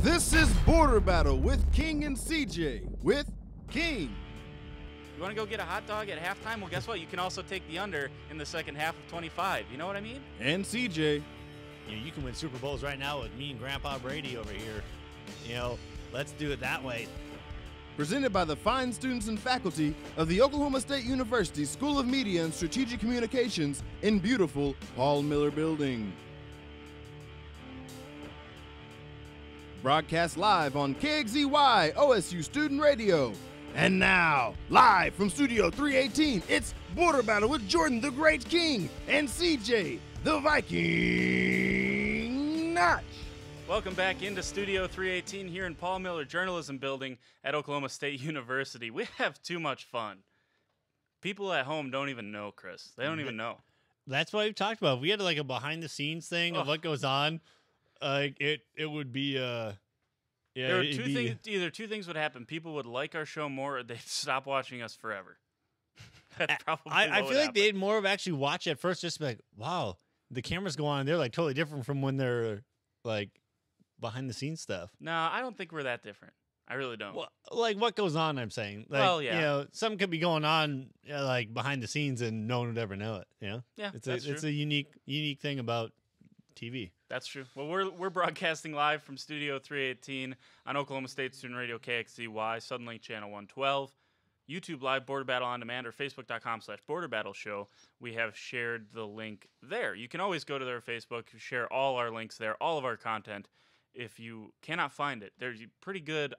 This is Border Battle with King and CJ with King. You want to go get a hot dog at halftime? Well, guess what? You can also take the under in the second half of 25. You know what I mean? And CJ. You can win Super Bowls right now with me and Grandpa Brady over here. Let's do it that way. Presented by the fine students and faculty of the Oklahoma State University School of Media and Strategic Communications in beautiful Paul Miller Building. Broadcast live on KXZY OSU Student Radio. And now, live from Studio 318, it's Border Battle with Jordan the Great King and CJ the Viking Notch. Welcome back into Studio 318 here in Paul Miller Journalism Building at Oklahoma State University. We have too much fun. People at home don't even know, Chris. They don't even know. That's what we've talked about. If we had like a behind-the-scenes thing of what goes on, it would be there are either two things would happen. People would like our show more, or they'd stop watching us forever. That's probably I feel like they'd more of actually watch at first, just be like, wow, the cameras go on. They're like totally different from when they're like behind the scenes stuff. No, I don't think we're that different. I really don't. Well, like what goes on, I'm saying. Like, well, yeah. Something could be going on like behind the scenes and no one would ever know it. Yeah, it's a unique thing about TV. That's true. Well, we're broadcasting live from Studio 318 on Oklahoma State Student Radio KXZY, Suddenlink Channel 112, YouTube Live, Border Battle On Demand, or Facebook.com/Border Battle Show. We have shared the link there. You can always go to their Facebook, share all our links there, all of our content. If you cannot find it, there's a pretty good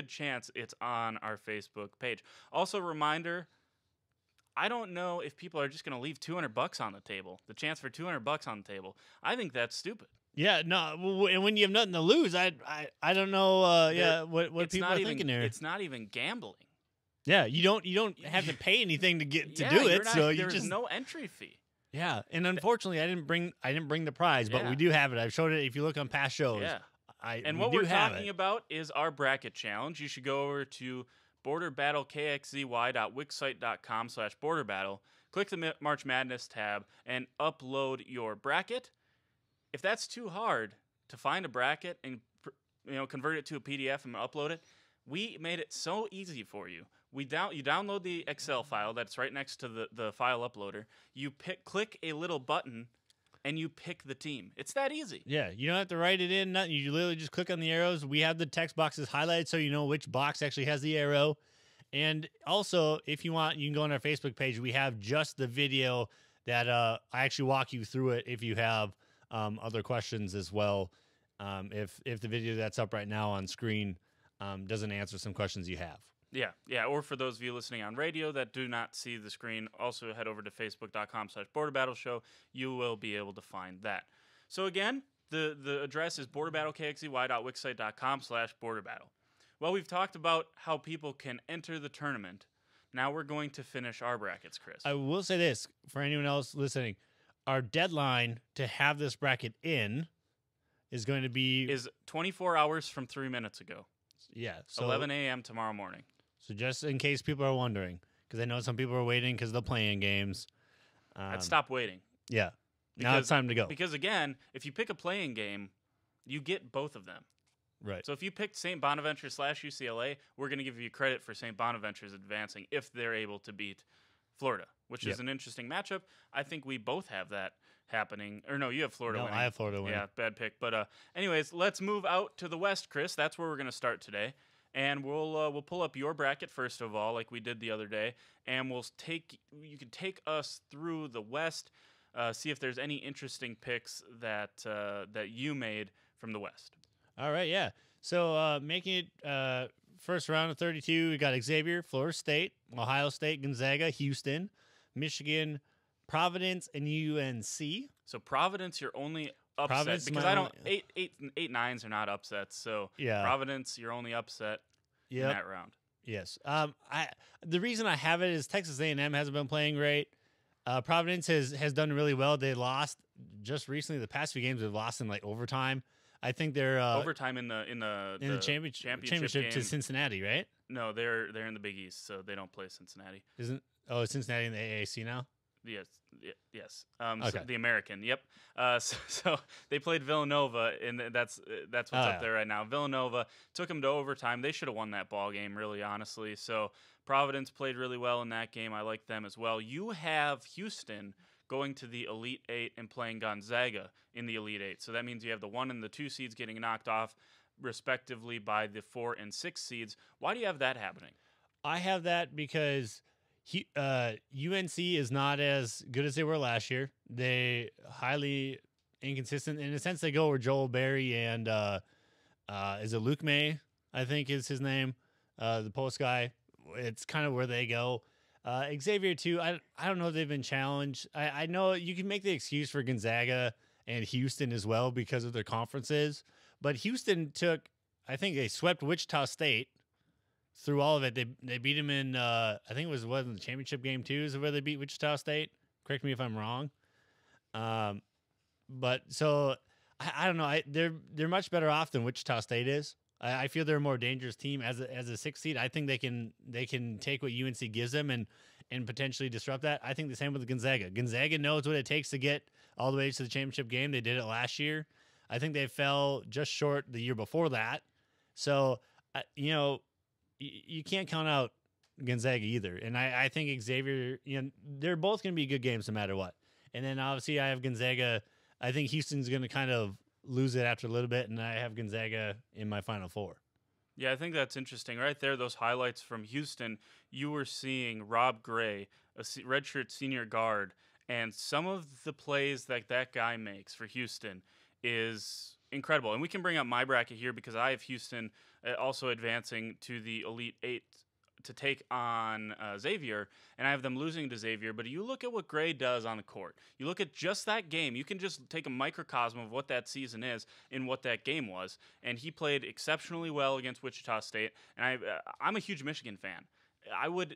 chance it's on our Facebook page. Also, reminder, I don't know if people are just going to leave $200 on the table, the chance for $200 on the table. I think that's stupid. Yeah, no, and when you have nothing to lose, I don't know. What people are thinking there. It's not even gambling. Yeah, you don't have to pay anything to do it. There's no entry fee. Yeah, and unfortunately, I didn't bring the prize, but we do have it. I've showed it. If you look on past shows, what we're talking about is our bracket challenge. You should go over to borderbattlekxzy.wixsite.com/borderbattle. Click the March Madness tab and upload your bracket. If that's too hard to find a bracket and convert it to a PDF and upload it, we made it so easy for you. You download the Excel file that's right next to the file uploader. You click a little button, and you pick the team. It's that easy. Yeah, you don't have to write it in. Nothing. You literally just click on the arrows. We have the text boxes highlighted so you know which box actually has the arrow. And also, if you want, you can go on our Facebook page. We have just the video that I actually walk you through it if you have other questions as well. If the video that's up right now on screen doesn't answer some questions you have. Yeah. Or for those of you listening on radio that do not see the screen, also head over to facebook.com/Border Battle Show. You will be able to find that. So again, the address is borderbattlekxzy.wixsite.com/Border Battle. Well, we've talked about how people can enter the tournament. Now we're going to finish our brackets, Chris. I will say this for anyone else listening: our deadline to have this bracket in is going to be 24 hours from 3 minutes ago. Yeah, so 11 a.m. tomorrow morning. So just in case people are wondering, because I know some people are waiting because they're playing games. I'd stop waiting. Yeah. Now it's time to go. Because, again, if you pick a playing game, you get both of them. Right. So if you picked St. Bonaventure/UCLA, we're going to give you credit for St. Bonaventure's advancing if they're able to beat Florida, which is an interesting matchup. I think we both have that happening. Or no, you have Florida winning. I have Florida winning. Yeah, bad pick. But anyways, let's move out to the West, Chris. That's where we're going to start today. And we'll pull up your bracket first of all, like we did the other day, and you can take us through the West, see if there's any interesting picks that you made from the West. All right, yeah. So making it first round of 32, we got Xavier, Florida State, Ohio State, Gonzaga, Houston, Michigan, Providence, and UNC. So Providence, your only upset, because eight nines are not upsets. So yeah. Providence, your only upset in that round. Yes. The reason I have it is Texas A&M hasn't been playing great. Providence has done really well. They lost just recently. The past few games they've lost in like overtime. I think they're overtime in the championship game to Cincinnati, right? No, they're in the Big East, so they don't play Cincinnati. Cincinnati in the AAC now? Yes, yes. Okay. So the American. Yep. So they played Villanova, and that's what's up there right now. Villanova took them to overtime. They should have won that ball game, really, honestly. So Providence played really well in that game. I like them as well. You have Houston going to the Elite Eight and playing Gonzaga in the Elite Eight. So that means you have the 1 and the 2 seeds getting knocked off, respectively, by the 4 and 6 seeds. Why do you have that happening? I have that because UNC is not as good as they were last year. They highly inconsistent in a sense. They go where Joel Berry and is it Luke May? I think is his name, the post guy. It's kind of where they go. Xavier too. I don't know if they've been challenged. I know you can make the excuse for Gonzaga and Houston as well because of their conferences, but Houston I think they swept Wichita State. Through all of it, they beat him in I think it was in the championship game too, is where they beat Wichita State. Correct me if I'm wrong. But so I don't know. They're much better off than Wichita State is. I feel they're a more dangerous team as a 6th seed. I think they can take what UNC gives them and potentially disrupt that. I think the same with Gonzaga. Gonzaga knows what it takes to get all the way to the championship game. They did it last year. I think they fell just short the year before that. So you can't count out Gonzaga either. And I think Xavier, they're both going to be good games no matter what. And then obviously I have Gonzaga. I think Houston's going to kind of lose it after a little bit, and I have Gonzaga in my Final Four. Yeah, I think that's interesting. Right there, those highlights from Houston, you were seeing Rob Gray, a redshirt senior guard, and some of the plays that guy makes for Houston is incredible. And we can bring up my bracket here because I have Houston also advancing to the Elite Eight to take on Xavier, and I have them losing to Xavier. But you look at what Gray does on the court. You look at just that game. You can just take a microcosm of what that season is and what that game was. And he played exceptionally well against Wichita State. And I'm a huge Michigan fan.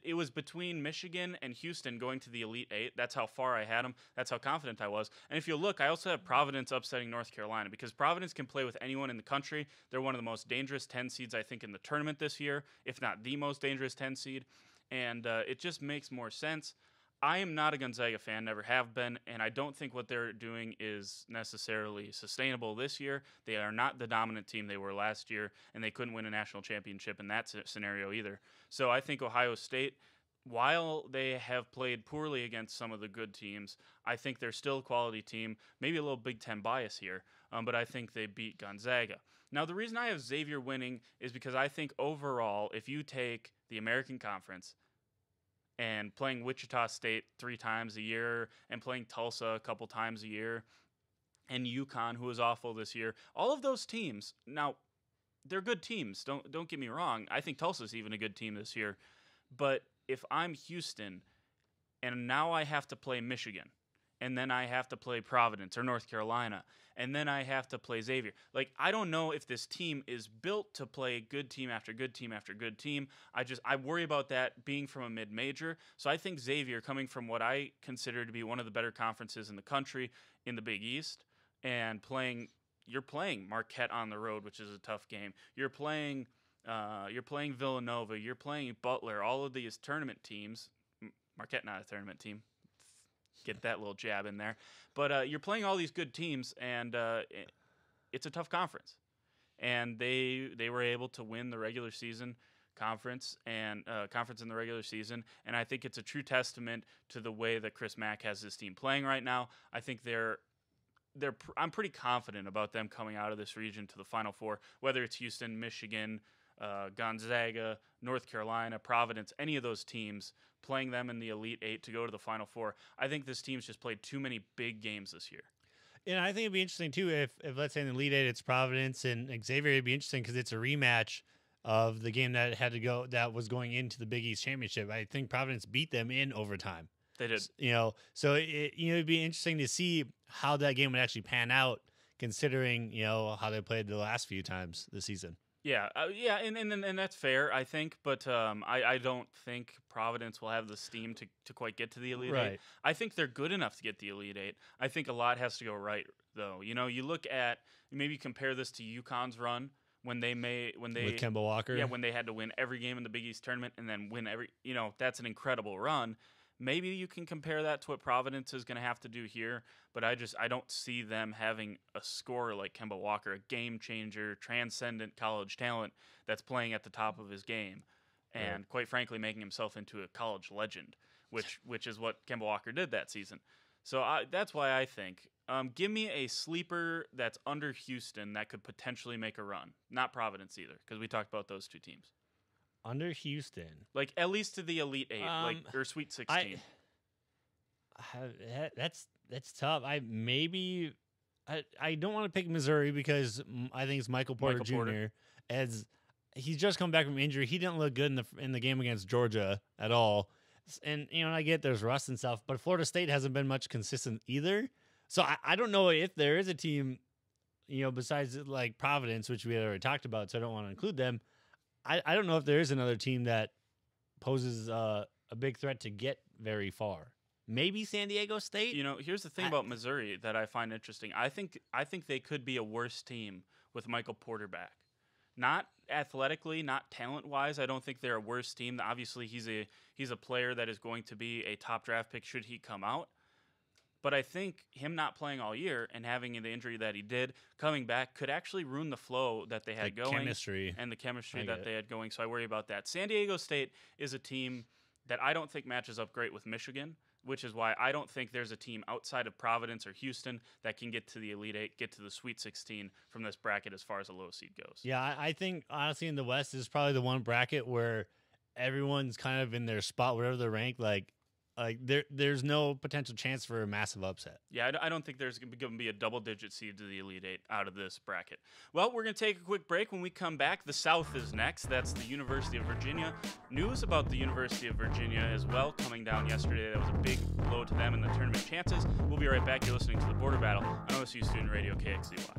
It was between Michigan and Houston going to the Elite Eight. That's how far I had them. That's how confident I was. And if you look, I also have Providence upsetting North Carolina because Providence can play with anyone in the country. They're one of the most dangerous 10 seeds, I think, in the tournament this year, if not the most dangerous 10 seed. And it just makes more sense. I am not a Gonzaga fan, never have been, and I don't think what they're doing is necessarily sustainable this year. They are not the dominant team they were last year, and they couldn't win a national championship in that scenario either. So I think Ohio State, while they have played poorly against some of the good teams, I think they're still a quality team, maybe a little Big Ten bias here, but I think they beat Gonzaga. Now, the reason I have Xavier winning is because I think overall, if you take the American Conference and playing Wichita State 3 times a year and playing Tulsa a couple times a year and UConn, who was awful this year, all of those teams, now, they're good teams. Don't get me wrong. I think Tulsa's even a good team this year. But if I'm Houston and now I have to play Michigan and then I have to play Providence or North Carolina and then I have to play Xavier. Like, I don't know if this team is built to play good team after good team after good team. I worry about that being from a mid-major. So I think Xavier, coming from what I consider to be one of the better conferences in the country in the Big East, and you're playing Marquette on the road, which is a tough game. You're playing Villanova. You're playing Butler. All of these tournament teams. Marquette not a tournament team. Get that little jab in there. But you're playing all these good teams, and it's a tough conference. And they were able to win the regular season conference and conference in the regular season. And I think it's a true testament to the way that Chris Mack has his team playing right now. I think I'm pretty confident about them coming out of this region to the Final Four, whether it's Houston, Michigan, Gonzaga, North Carolina, Providence, any of those teams, playing them in the Elite Eight to go to the Final Four. I think this team's just played too many big games this year. And I think it'd be interesting, too, if let's say in the Elite Eight it's Providence and Xavier. It'd be interesting because it's a rematch of the game that was going into the Big East Championship. I think Providence beat them in overtime. They did. So it'd be interesting to see how that game would actually pan out, considering, how they played the last few times this season. Yeah, and that's fair, I think, but I don't think Providence will have the steam to quite get to the Elite Eight. I think they're good enough to get the Elite Eight. I think a lot has to go right, though. You look at, maybe compare this to UConn's run when they with Kemba Walker. Yeah, when they had to win every game in the Big East tournament and then win every, that's an incredible run. Maybe you can compare that to what Providence is going to have to do here, but I don't see them having a scorer like Kemba Walker, a game changer, transcendent college talent that's playing at the top of his game, and quite frankly making himself into a college legend, which is what Kemba Walker did that season. So that's why I think give me a sleeper that's under Houston that could potentially make a run. Not Providence either, because we talked about those two teams. Under Houston, like at least to the Elite Eight, or Sweet 16. That's tough. I don't want to pick Missouri because I think it's Michael Porter Jr. As he's just come back from injury. He didn't look good in the game against Georgia at all. And I get there's rust and stuff, but Florida State hasn't been much consistent either. So I don't know if there is a team, besides like Providence, which we had already talked about. So I don't want to include them. I don't know if there is another team that poses a big threat to get very far. Maybe San Diego State. Here's the thing about Missouri that I find interesting. I think they could be a worse team with Michael Porter back. Not athletically, not talent-wise. I don't think they're a worse team. Obviously, he's a player that is going to be a top draft pick should he come out. But I think him not playing all year and having the injury that he did, coming back, could actually ruin the flow that they had going. And the chemistry that they had going. So I worry about that. San Diego State is a team that I don't think matches up great with Michigan, which is why I don't think there's a team outside of Providence or Houston that can get to the Elite Eight, get to the Sweet 16 from this bracket as far as the low seed goes. Yeah, I think, honestly, in the West, this is probably the one bracket where everyone's kind of in their spot, wherever they're ranked, there's no potential chance for a massive upset. Yeah, I don't think there's going to be a double-digit seed to the Elite Eight out of this bracket. Well, we're going to take a quick break. When we come back, the South is next. That's the University of Virginia. News about the University of Virginia as well coming down yesterday. That was a big blow to them in the tournament chances. We'll be right back. You're listening to The Border Battle on OSU Student Radio KXCY.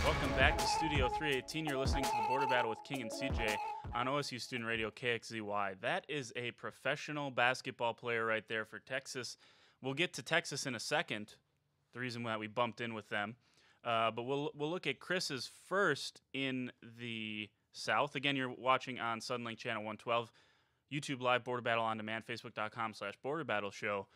Welcome back to Studio 318. You're listening to The Border Battle with King and CJ on OSU Student Radio KXZY. That is a professional basketball player right there for Texas. We'll get to Texas in a second, the reason that we bumped in with them. But we'll look at Chris's first in the South. Again, you're watching on Suddenlink Channel 112, YouTube Live, Border Battle On Demand, Facebook.com/Border Battle Show.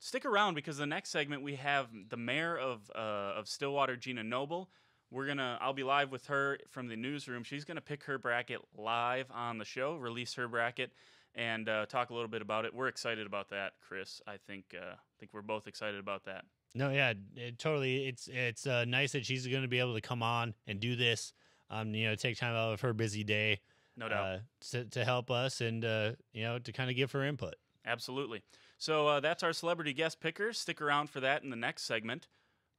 Stick around because the next segment we have the mayor of Stillwater, Gina Noble. I'll be live with her from the newsroom. She's gonna pick her bracket live on the show, release her bracket, and talk a little bit about it. We're excited about that, Chris. I think we're both excited about that. No, yeah, totally. It's nice that she's going to be able to come on and do this. Take time out of her busy day, No doubt. to help us and to kind of give her input. Absolutely. So that's our celebrity guest pickers. Stick around for that in the next segment.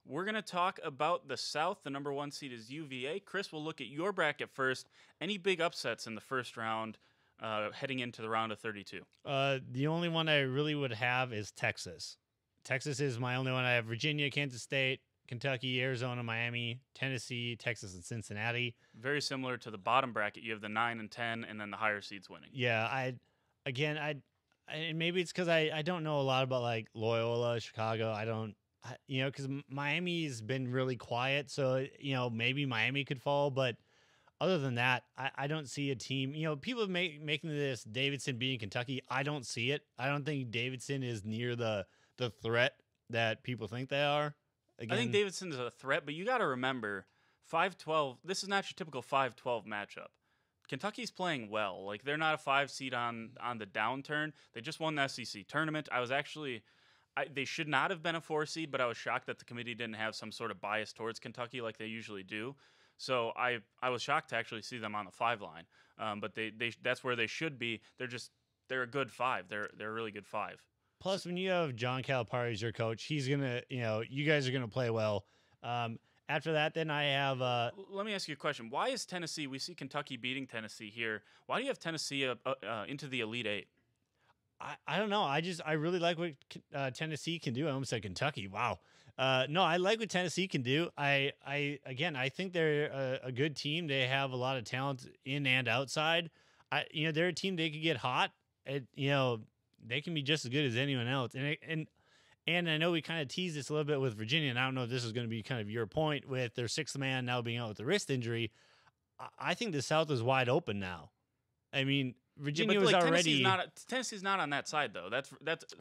We're going to talk about the South. The number 1 seed is UVA. Chris will look at your bracket first. Any big upsets in the first round heading into the round of 32? The only one I really would have is Texas. Texas is my only one. I have Virginia, Kansas State, Kentucky, Arizona, Miami, Tennessee, Texas, and Cincinnati. Very similar to the bottom bracket. You have the 9 and 10, and then the higher seeds winning. Yeah, and maybe it's because I don't know a lot about like Loyola, Chicago. Because Miami's been really quiet, so maybe Miami could fall, but other than that, I don't see a team. People making this Davidson beating Kentucky. I don't see it. I don't think Davidson is near the threat that people think they are. Again, I think Davidson is a threat, but you got to remember, 5-12. This is not your typical 5-12 matchup. Kentucky's playing well. Like, they're not a 5 seed on the downturn. They just won the SEC tournament. They should not have been a 4 seed, but I was shocked that the committee didn't have some sort of bias towards Kentucky like they usually do. So I was shocked to actually see them on the 5 line. But they that's where they should be. They're a good 5. They're a really good 5. Plus, when you have John Calipari as your coach, he's gonna you guys are gonna play well. After that, then I have. Let me ask you a question. Why is Tennessee? We see Kentucky beating Tennessee here. Why do you have Tennessee into the Elite 8? I don't know. I really like what Tennessee can do. I almost said Kentucky. Wow. No, I like what Tennessee can do. I think they're a good team. They have a lot of talent in and outside. They're a team they could get hot. They can be just as good as anyone else. And I know we kind of teased this a little bit with Virginia, and I don't know if this is going to be kind of your point with their 6th man now being out with the wrist injury. I think the South is wide open now. I mean, Virginia was already. Tennessee's not on that side though. That's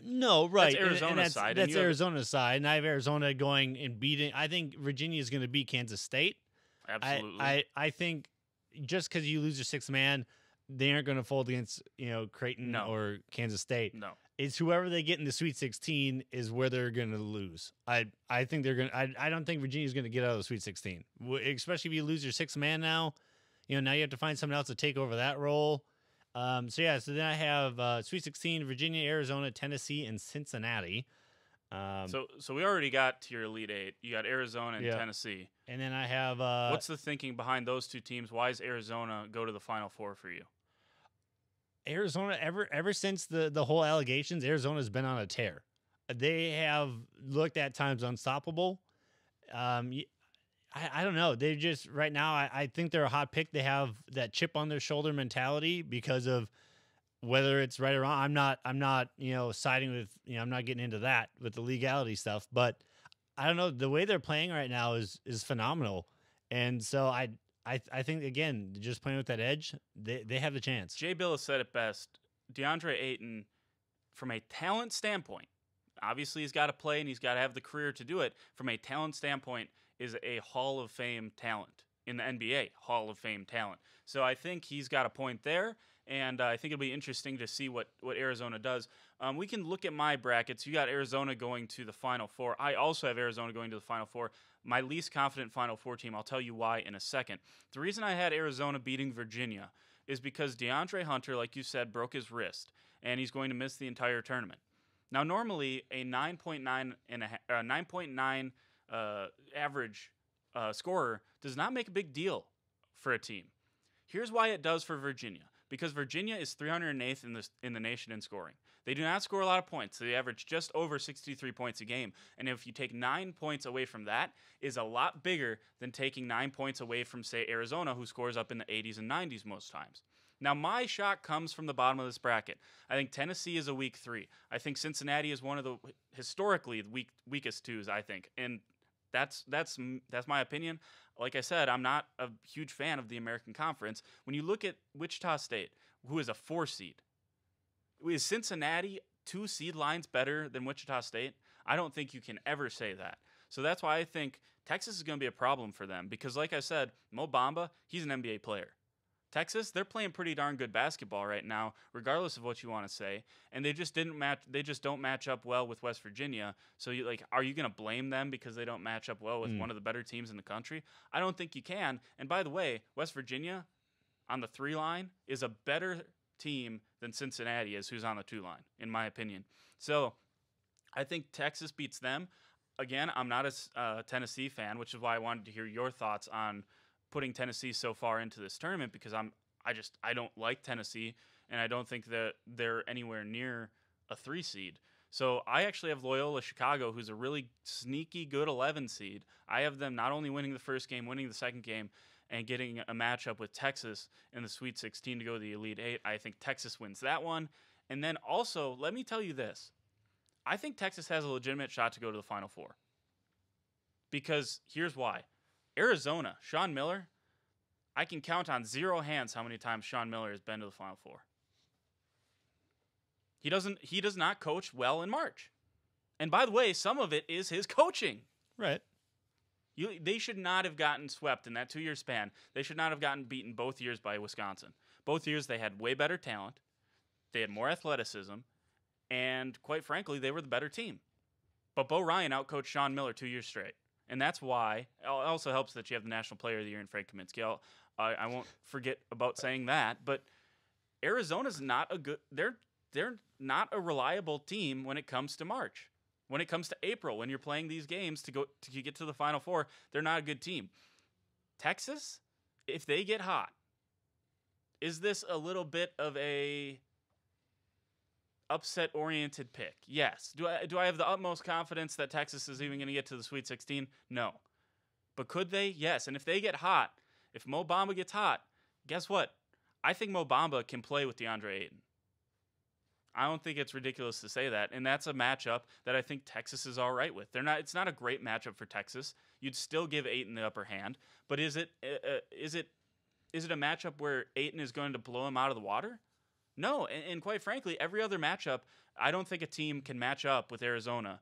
no right. That's Arizona's side. That's Arizona's side, and I have Arizona going and beating. I think Virginia is going to beat Kansas State. Absolutely. I think just because you lose your 6th man, they aren't going to fold against Creighton or Kansas State. No, it's whoever they get in the Sweet 16 is where they're going to lose. I think they're going. I don't think Virginia's going to get out of the Sweet 16, especially if you lose your 6th man now. Now you have to find someone else to take over that role. So then I have Sweet 16, Virginia, Arizona, Tennessee, and Cincinnati. So we already got to your Elite 8. You got Arizona and Tennessee. And then I have... what's the thinking behind those two teams? Why does Arizona go to the Final Four for you? Arizona, ever since the whole allegations, Arizona's been on a tear. They have looked at times unstoppable. I don't know. They just right now. I think they're a hot pick. They have that chip on their shoulder mentality because of whether it's right or wrong. I'm not siding with I'm not getting into that with the legality stuff. But I don't know. The way they're playing right now is phenomenal, and so I think again just playing with that edge, they have the chance. Jay Bill has said it best. DeAndre Ayton, from a talent standpoint, obviously he's got to play and he's got to have the career to do it. From a talent standpoint, is a Hall of Fame talent in the NBA, Hall of Fame talent. So I think he's got a point there, and I think it'll be interesting to see what Arizona does. We can look at my brackets. You got Arizona going to the Final Four. I also have Arizona going to the Final Four. My least confident Final Four team, I'll tell you why in a second. The reason I had Arizona beating Virginia is because DeAndre Hunter, like you said, broke his wrist, and he's going to miss the entire tournament. Now, normally a 9.9 average scorer does not make a big deal for a team. Here's why it does for Virginia. Because Virginia is 308th in the nation in scoring. They do not score a lot of points. They average just over 63 points a game. And if you take 9 points away from that, is a lot bigger than taking 9 points away from, say, Arizona, who scores up in the 80s and 90s most times. Now, my shock comes from the bottom of this bracket. I think Tennessee is a weak 3. I think Cincinnati is one of the historically weakest 2s, I think. And that's my opinion. Like I said, I'm not a huge fan of the American Conference. When you look at Wichita State, who is a 4 seed, is Cincinnati 2 seed lines better than Wichita State? I don't think you can ever say that. So that's why I think Texas is going to be a problem for them because, like I said, Mo Bamba, he's an NBA player. Texas, they're playing pretty darn good basketball right now, regardless of what you want to say, and they just don't match up well with West Virginia. So are you going to blame them because they don't match up well with one of the better teams in the country? I don't think you can. And by the way, West Virginia on the 3 line is a better team than Cincinnati is, who's on the 2 line, in my opinion. So I think Texas beats them. Again, I'm not a Tennessee fan, which is why I wanted to hear your thoughts on putting Tennessee so far into this tournament, because I don't like Tennessee, and I don't think that they're anywhere near a 3 seed. So I actually have Loyola Chicago, who's a really sneaky good 11 seed. I have them not only winning the first game, winning the second game, and getting a matchup with Texas in the Sweet 16 to go to the Elite 8. I think Texas wins that one. And then also, let me tell you this. I think Texas has a legitimate shot to go to the Final Four. Because here's why. Arizona, Sean Miller, I can count on 0 hands how many times Sean Miller has been to the Final Four. He does not coach well in March. And by the way, some of it is his coaching. Right. They should not have gotten swept in that 2-year span. They should not have gotten beaten both years by Wisconsin. Both years they had way better talent. They had more athleticism. And quite frankly, they were the better team. But Bo Ryan outcoached Sean Miller 2 years straight. And that's why it also helps that you have the National Player of the Year in Frank Kaminsky. I won't forget about saying that. But Arizona's not a good. They're not a reliable team when it comes to March. When it comes to April, when you're playing these games to get to the Final Four, they're not a good team. Texas, if they get hot, is this a little bit of a upset-oriented pick? Yes. Do I have the utmost confidence that Texas is even going to get to the Sweet 16? No. But could they? Yes. And if they get hot, if Mo Bamba gets hot, guess what? I think Mo Bamba can play with DeAndre Ayton. I don't think it's ridiculous to say that, and that's a matchup that I think Texas is all right with. It's not a great matchup for Texas. You'd still give Ayton the upper hand, but is it a matchup where Ayton is going to blow him out of the water? No, and quite frankly, every other matchup, I don't think a team can match up with Arizona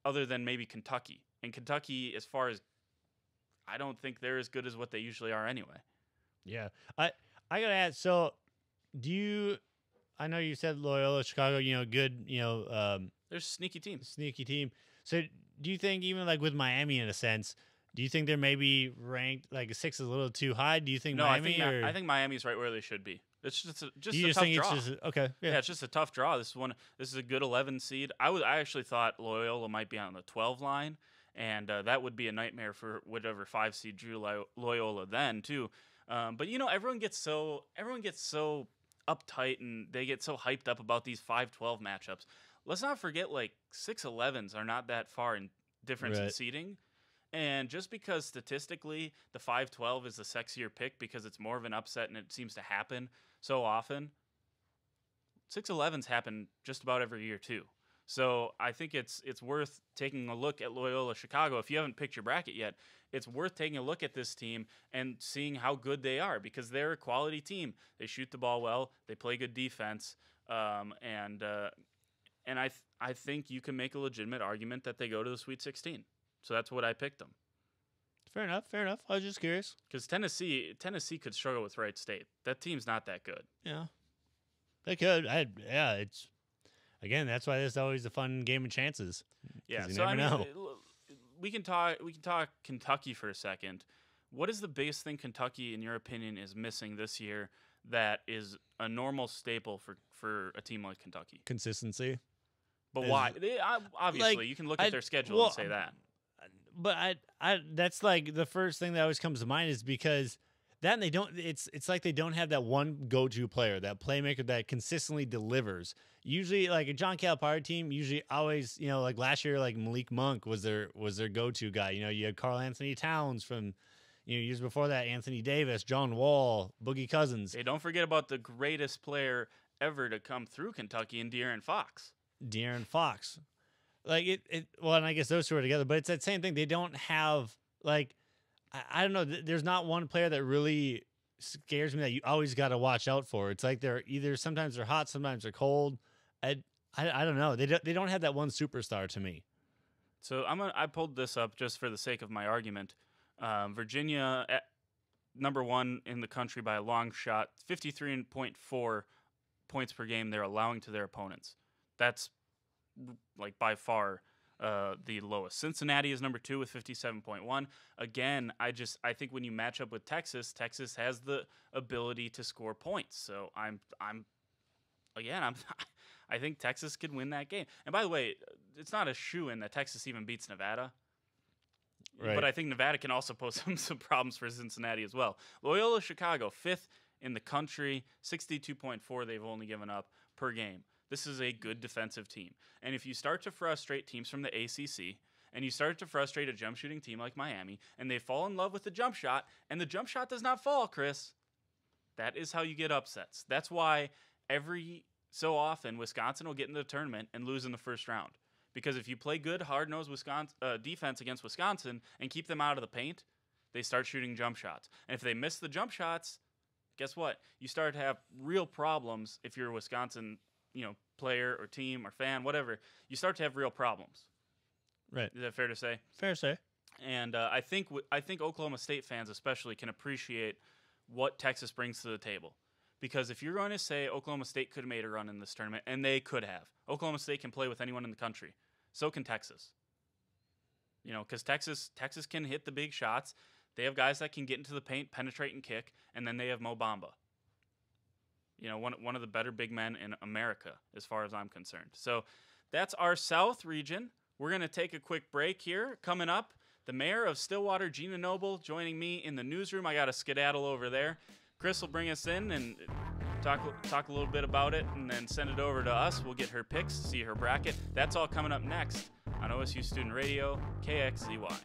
other than maybe Kentucky. And Kentucky, as far as, I don't think they're as good as what they usually are anyway. Yeah. I got to ask, so I know you said Loyola, Chicago, good, They're a sneaky team. So do you think even like with Miami in a sense, do you think they're maybe ranked like a 6 is a little too high? Do you think Miami? I think Miami's right where they should be. It's just a tough draw. Okay. Yeah, it's just a tough draw. This is a good 11 seed. I actually thought Loyola might be on the 12 line, and that would be a nightmare for whatever 5 seed drew Loyola then too. But everyone gets so uptight and they get so hyped up about these 5-12 matchups. Let's not forget 6-11s are not that far in difference in seeding. And just because statistically the 5-12 is the sexier pick because it's more of an upset and it seems to happen so often, 6-11s happen just about every year too. So I think it's worth taking a look at Loyola Chicago. If you haven't picked your bracket yet, it's worth taking a look at this team and seeing how good they are because they're a quality team. They shoot the ball well. They play good defense. And I think you can make a legitimate argument that they go to the Sweet 16. So that's what I picked them. Fair enough. I was just curious. Because Tennessee could struggle with Wright State. That team's not that good. Yeah. They could. It's... Again, that's why this is always a fun game of chances. Yeah, you so never know. We can talk Kentucky for a second. What is the biggest thing Kentucky, in your opinion, is missing this year that is a normal staple for a team like Kentucky? Consistency. But why? Obviously, you can look at their schedule and say that. But I that's like the first thing that always comes to mind is because then they don't. It's like they don't have that one go-to player, that playmaker that consistently delivers. Usually, like a John Calipari team, usually always, like last year, like Malik Monk was their go-to guy. You had Karl Anthony Towns from, years before that, Anthony Davis, John Wall, Boogie Cousins. Hey, don't forget about the greatest player ever to come through Kentucky in De'Aaron Fox. Like well, and I guess those two are together, but it's that same thing. They don't have like. I don't know. There's not one player that really scares me that you always got to watch out for. It's like they're either sometimes they're hot, sometimes they're cold. I don't know. They don't have that one superstar to me. So I pulled this up just for the sake of my argument. Virginia number one in the country by a long shot, 53.4 points per game they're allowing to their opponents. That's like by far the lowest. Cincinnati is number 2 with 57.1. Again, I think when you match up with Texas, Texas has the ability to score points. So I think Texas could win that game. And by the way, it's not a shoo-in that Texas even beats Nevada. Right. But I think Nevada can also pose some problems for Cincinnati as well. Loyola Chicago, 5th in the country, 62.4 they've only given up per game. This is a good defensive team. And if you start to frustrate teams from the ACC, and you start to frustrate a jump shooting team like Miami, and they fall in love with the jump shot, and the jump shot does not fall, Chris, that is how you get upsets. That's why every so often Wisconsin will get into the tournament and lose in the first round. Because if you play good, hard-nosed defense against Wisconsin and keep them out of the paint, they start shooting jump shots. And if they miss the jump shots, guess what? You start to have real problems if you're a Wisconsin player or team or fan, whatever. You start to have real problems. Right. Is that fair to say? Fair to say. And I think Oklahoma State fans especially can appreciate what Texas brings to the table. Because if you're going to say Oklahoma State could have made a run in this tournament, and they could have. Oklahoma State can play with anyone in the country. So can Texas. Because Texas can hit the big shots. They have guys that can get into the paint, penetrate, and kick. And then they have Mo Bamba. One of the better big men in America, as far as I'm concerned. So that's our South region. We're going to take a quick break here. Coming up, the mayor of Stillwater, Gina Noble, joining me in the newsroom. I got a skedaddle over there. Chris will bring us in and talk a little bit about it, and then send it over to us. We'll get her picks, see her bracket. That's all coming up next on OSU Student Radio, KXZY.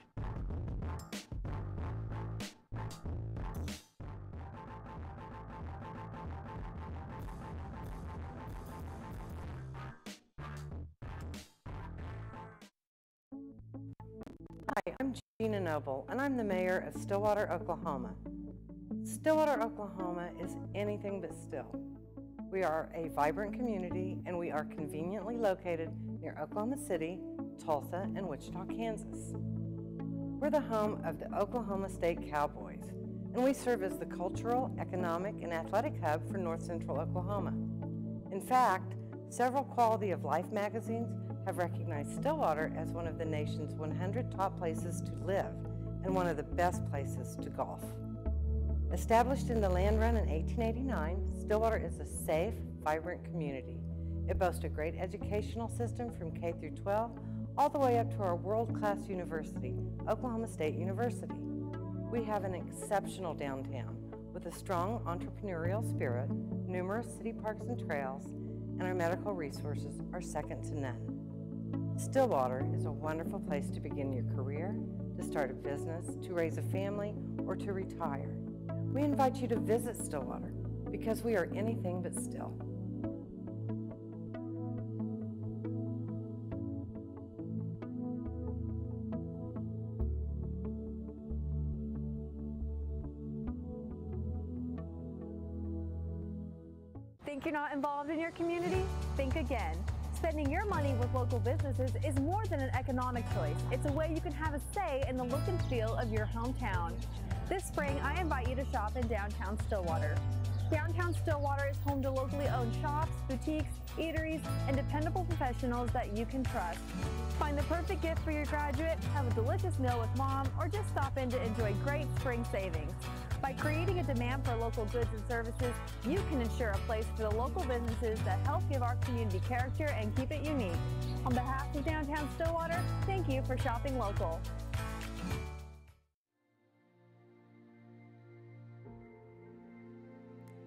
Hi, I'm Gina Noble, and I'm the mayor of Stillwater, Oklahoma. Stillwater, Oklahoma is anything but still. We are a vibrant community, and we are conveniently located near Oklahoma City, Tulsa, and Wichita, Kansas. We're the home of the Oklahoma State Cowboys, and we serve as the cultural, economic, and athletic hub for North Central Oklahoma. In fact, several Quality of Life magazines have recognized Stillwater as one of the nation's 100 top places to live and one of the best places to golf. Established in the land run in 1889, Stillwater is a safe, vibrant community. It boasts a great educational system from K through 12, all the way up to our world-class university, Oklahoma State University. We have an exceptional downtown with a strong entrepreneurial spirit, numerous city parks and trails, and our medical resources are second to none. Stillwater is a wonderful place to begin your career, to start a business, to raise a family, or to retire. We invite you to visit Stillwater because we are anything but still. Think you're not involved in your community? Think again. Spending your money with local businesses is more than an economic choice. It's a way you can have a say in the look and feel of your hometown. This spring, I invite you to shop in downtown Stillwater. Downtown Stillwater is home to locally owned shops, boutiques, eateries, and dependable professionals that you can trust. Find the perfect gift for your graduate, have a delicious meal with mom, or just stop in to enjoy great spring savings. By creating a demand for local goods and services, you can ensure a place for the local businesses that help give our community character and keep it unique. On behalf of downtown Stillwater, thank you for shopping local.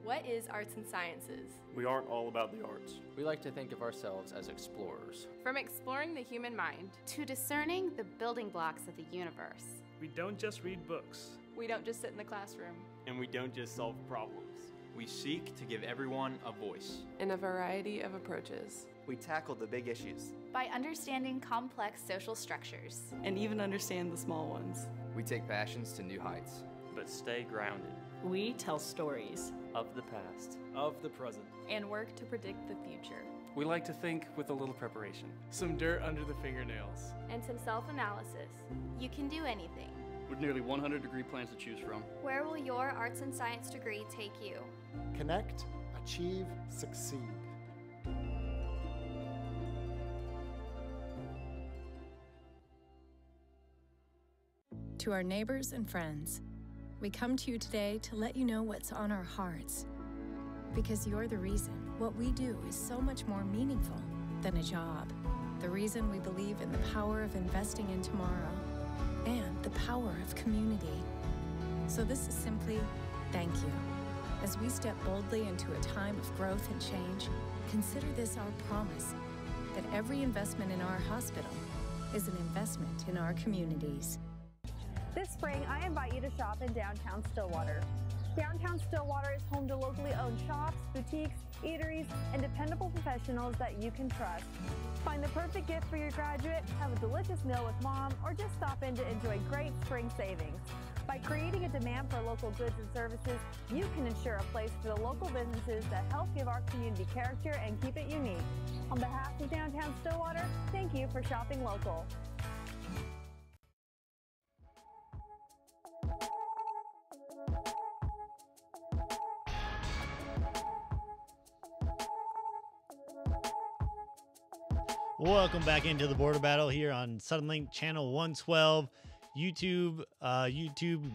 What is arts and sciences? We aren't all about the arts. We like to think of ourselves as explorers. From exploring the human mind to discerning the building blocks of the universe. We don't just read books. We don't just sit in the classroom. And we don't just solve problems. We seek to give everyone a voice. In a variety of approaches. We tackle the big issues. By understanding complex social structures. And even understand the small ones. We take passions to new heights. But stay grounded. We tell stories. Of the past. Of the present. And work to predict the future. We like to think with a little preparation. Some dirt under the fingernails. And some self-analysis. You can do anything. with nearly 100 degree plans to choose from. Where will your arts and science degree take you? Connect, achieve, succeed. To our neighbors and friends, we come to you today to let you know what's on our hearts. Because you're the reason what we do is so much more meaningful than a job. The reason we believe in the power of investing in tomorrow and the power of community. So this is simply thank you. As we step boldly into a time of growth and change, consider this our promise that every investment in our hospital is an investment in our communities. This spring, I invite you to shop in downtown Stillwater. Downtown Stillwater is home to locally owned shops, boutiques, eateries, and dependable professionals that you can trust. Find the perfect gift for your graduate, have a delicious meal with mom, or just stop in to enjoy great spring savings. By creating a demand for local goods and services, you can ensure a place for the local businesses that help give our community character and keep it unique. On behalf of Downtown Stillwater, thank you for shopping local. Welcome back into the Border Battle here on Suddenlink Channel 112, YouTube,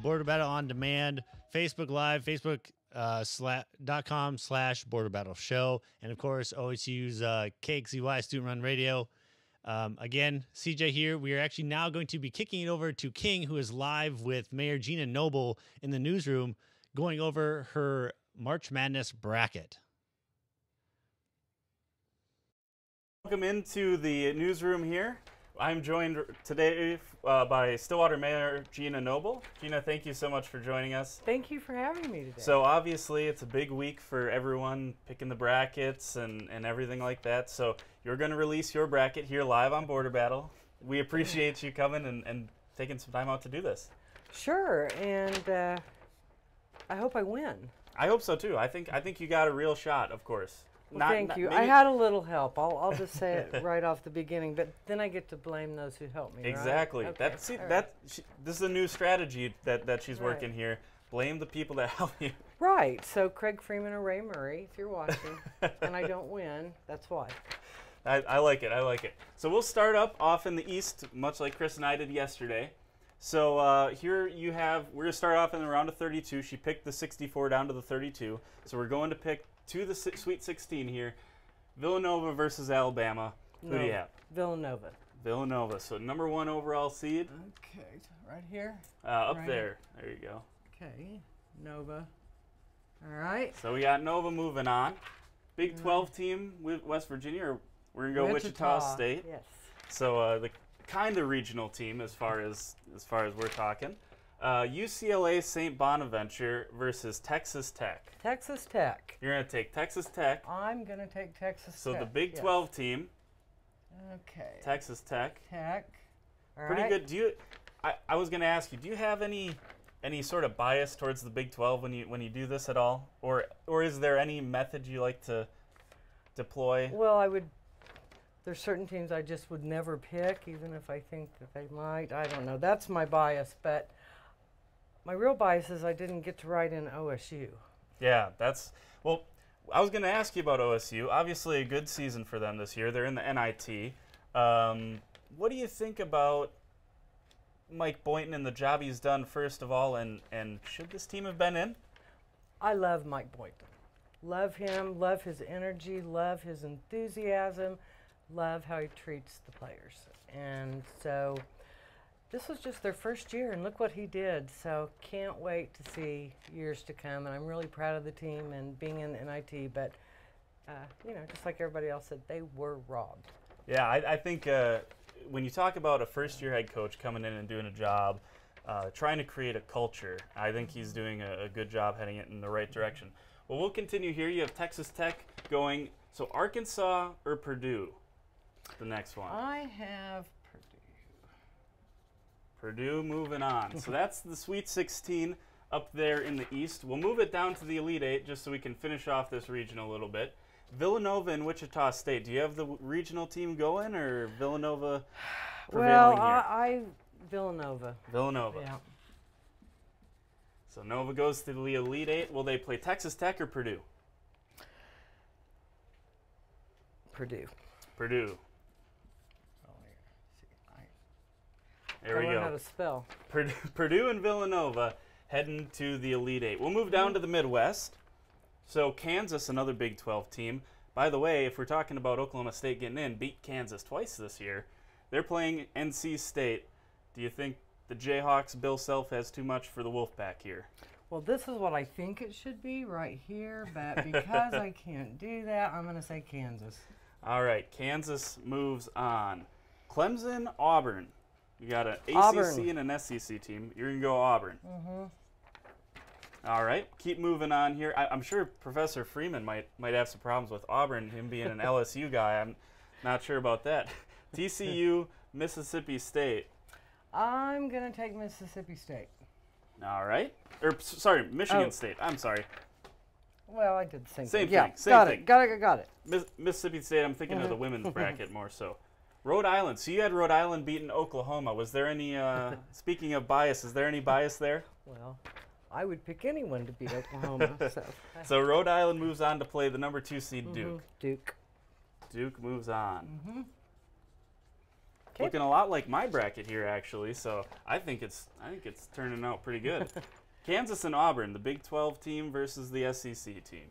Border Battle on Demand, Facebook Live, facebook.com/Border Battle Show, and of course OSU's KXCY Student Run Radio. Again, CJ here. We are actually now going to be kicking it over to King, who is live with Mayor Gina Noble in the newsroom, going over her March Madness bracket. Welcome into the newsroom here. I'm joined today by Stillwater Mayor Gina Noble. Gina, thank you so much for joining us. Thank you for having me today. So obviously it's a big week for everyone picking the brackets and everything like that. So you're going to release your bracket here live on Border Battle. We appreciate you coming and taking some time out to do this. Sure, and I hope I win. I hope so too. I think you got a real shot, of course. Well, thank you. I had a little help. I'll just say it right off the beginning, but then I get to blame those who helped me. Exactly. Right? Okay. This is a new strategy that she's working here. Blame the people that help you. Right. So Craig Freeman or Ray Murray, if you're watching, and I don't win, that's why. I like it. I like it. So we'll start up off in the East, much like Chris and I did yesterday. So here you have, we're going to start off in the round of 32. She picked the 64 down to the 32. So we're going to pick to the Sweet 16 here. Villanova versus Alabama. Who do you have? Villanova. Villanova. So #1 overall seed. Okay, right here? Up right there. There you go. Okay, Nova. All right. So we got Nova moving on. Big 12 team with West Virginia, or we're going to go Wichita State. Yes. So the kind of regional team as far as we're talking. UCLA St. Bonaventure versus Texas Tech. Texas Tech. You're going to take Texas Tech. I'm going to take Texas Tech. So the Big 12 team. Okay. Texas Tech. All Pretty good. Do you? I was going to ask you. Do you have any sort of bias towards the Big 12 when you do this at all, or is there any method you like to deploy? Well, I would. There's certain teams I just would never pick, even if I think that they might. I don't know. That's my bias, but my real bias is I didn't get to write in OSU. Yeah, well, I was going to ask you about OSU. Obviously a good season for them this year. They're in the NIT. What do you think about Mike Boynton and the job he's done, first of all, and should this team have been in? I love Mike Boynton. Love him, love his energy, love his enthusiasm, love how he treats the players. And so this was just their first year, and look what he did. So can't wait to see years to come. And I'm really proud of the team and being in NIT. But, just like everybody else said, they were robbed. Yeah, I think when you talk about a first-year head coach coming in and doing a job, trying to create a culture, I think he's doing a good job heading it in the right direction. Well, we'll continue here. You have Texas Tech going. So Arkansas or Purdue, the next one? I have Purdue moving on. So that's the Sweet 16 up there in the East. We'll move it down to the Elite 8 just so we can finish off this region a little bit. Villanova and Wichita State. Do you have the regional team going, or Villanova prevailing here? Villanova. Villanova. Yeah. So Nova goes to the Elite Eight. Will they play Texas Tech or Purdue? Purdue. Purdue. There we Learn go. how to spell. Purdue and Villanova heading to the Elite Eight. We'll move down to the Midwest. So Kansas, another Big 12 team. By the way, if we're talking about Oklahoma State getting in, beat Kansas twice this year. They're playing NC State. Do you think the Jayhawks, Bill Self, has too much for the Wolfpack here? Well, this is what I think it should be right here, but because I can't do that, I'm going to say Kansas. All right, Kansas moves on. Clemson, Auburn. You got an Auburn. ACC and an SEC team. You're going to go Auburn. All right, keep moving on here. I'm sure Professor Freeman might have some problems with Auburn, him being an LSU guy. I'm not sure about that. TCU, Mississippi State. I'm going to take Mississippi State. All right. Sorry, Michigan State. I'm sorry. Well, I did the same thing. Same Yeah, thing. Same got thing. it. Got it. Mississippi State, I'm thinking of the women's bracket more so. Rhode Island. So you had Rhode Island beating Oklahoma. Was there any, speaking of bias, is there any bias there? Well, I would pick anyone to beat Oklahoma. So Rhode Island moves on to play the number 2 seed Duke. Duke moves on. Looking a lot like my bracket here, actually. So I think it's turning out pretty good. Kansas and Auburn, the Big 12 team versus the SEC team.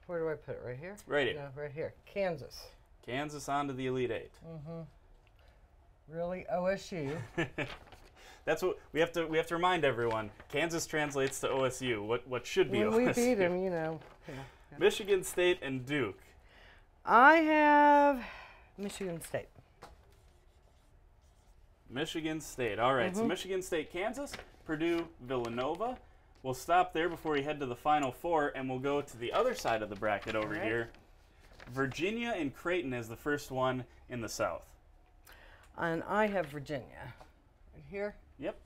Where do I put it? Right here? Right here. No, right here. Kansas. Kansas on to the Elite Eight. Really, OSU. That's what we have to remind everyone. Kansas translates to OSU. What should be when OSU? we beat them, you know. Yeah. Michigan State and Duke. I have Michigan State. Michigan State. All right. So Michigan State, Kansas, Purdue, Villanova. We'll stop there before we head to the Final Four, and we'll go to the other side of the bracket over here. Virginia and Creighton is the first one in the South. And I have Virginia. Right here? Yep.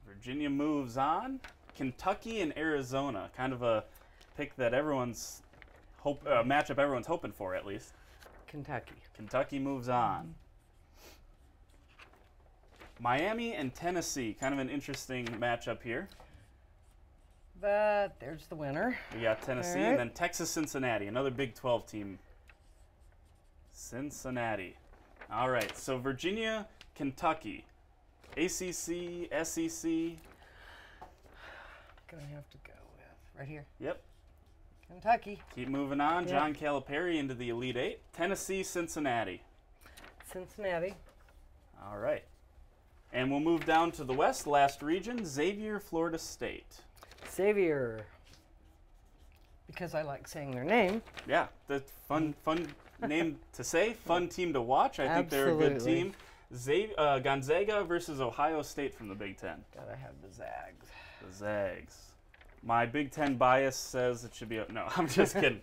Virginia moves on. Kentucky and Arizona, kind of a pick that everyone's matchup everyone's hoping for, at least. Kentucky. Kentucky moves on. Miami and Tennessee, kind of an interesting matchup here. But there's the winner. We got Tennessee and then Texas, Cincinnati, another Big 12 team. Cincinnati. All right, so Virginia, Kentucky, ACC, SEC. Gonna have to go with right here. Yep. Kentucky. Keep moving on. John Calipari into the Elite Eight. Tennessee, Cincinnati. Cincinnati. All right. And we'll move down to the West, last region, Xavier, Florida State. Xavier. Because I like saying their name. Yeah, that's fun name to say, fun team to watch. I think they're a good team. Gonzaga versus Ohio State from the Big Ten. Gotta have the Zags. The Zags. My Big Ten bias says it should be up. No, I'm just kidding.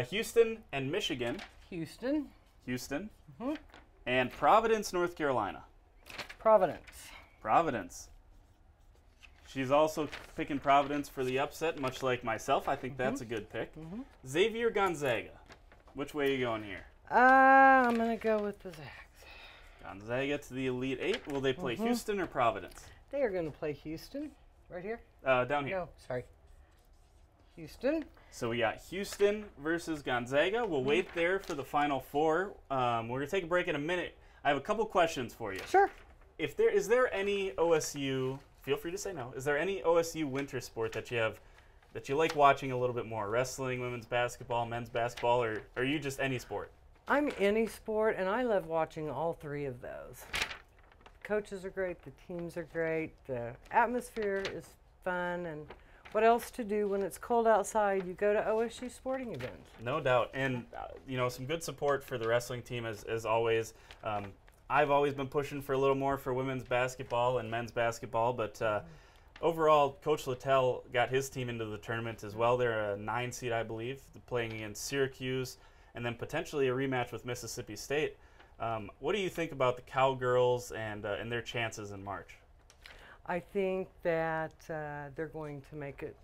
Houston and Michigan. Houston. And Providence, North Carolina. Providence. She's also picking Providence for the upset, much like myself. I think that's a good pick. Xavier, Gonzaga. Which way are you going here? I'm going to go with the Zags. Gonzaga to the Elite Eight. Will they play Houston or Providence? They are going to play Houston. Right here? Down here. No, sorry. Houston. So we got Houston versus Gonzaga. We'll wait there for the Final Four. We're going to take a break in a minute. I have a couple questions for you. Sure. Is there any OSU, feel free to say no, is there any OSU winter sport that you like watching a little bit more? Wrestling, women's basketball, men's basketball, or are you just any sport? I'm any sport, and I love watching all three of those. Coaches are great, the teams are great, the atmosphere is fun, and what else to do when it's cold outside? You go to OSU sporting events. No doubt, and some good support for the wrestling team as always. I've always been pushing for a little more for women's basketball and men's basketball, but overall, Coach Littell got his team into the tournament as well. They're a 9 seed, I believe, playing against Syracuse, and then potentially a rematch with Mississippi State. What do you think about the Cowgirls and their chances in March? I think that they're going to make it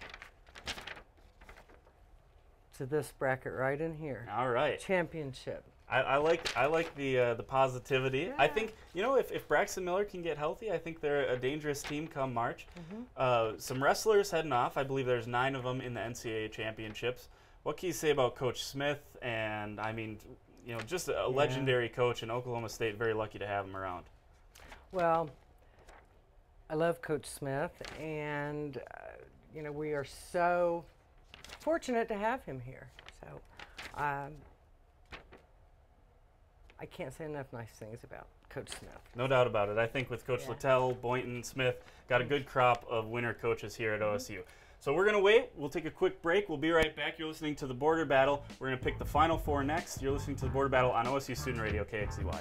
to this bracket right in here. All right. Championship. I like the positivity. Yeah. I think, you know, if Braxton Miller can get healthy, I think they're a dangerous team come March. Some wrestlers heading off. I believe there's 9 of them in the NCAA championships. What can you say about Coach Smith? And I mean, you know, just a legendary coach in Oklahoma State. Very lucky to have him around. Well, I love Coach Smith, and you know, we are so fortunate to have him here. So I can't say enough nice things about Coach Smith. No doubt about it. I think with Coach Littell, Boynton, Smith, got a good crop of winter coaches here at OSU. So we're going to wait. We'll take a quick break. We'll be right back. You're listening to the Border Battle. We're going to pick the Final Four next. You're listening to the Border Battle on OSU Student Radio, KXCY.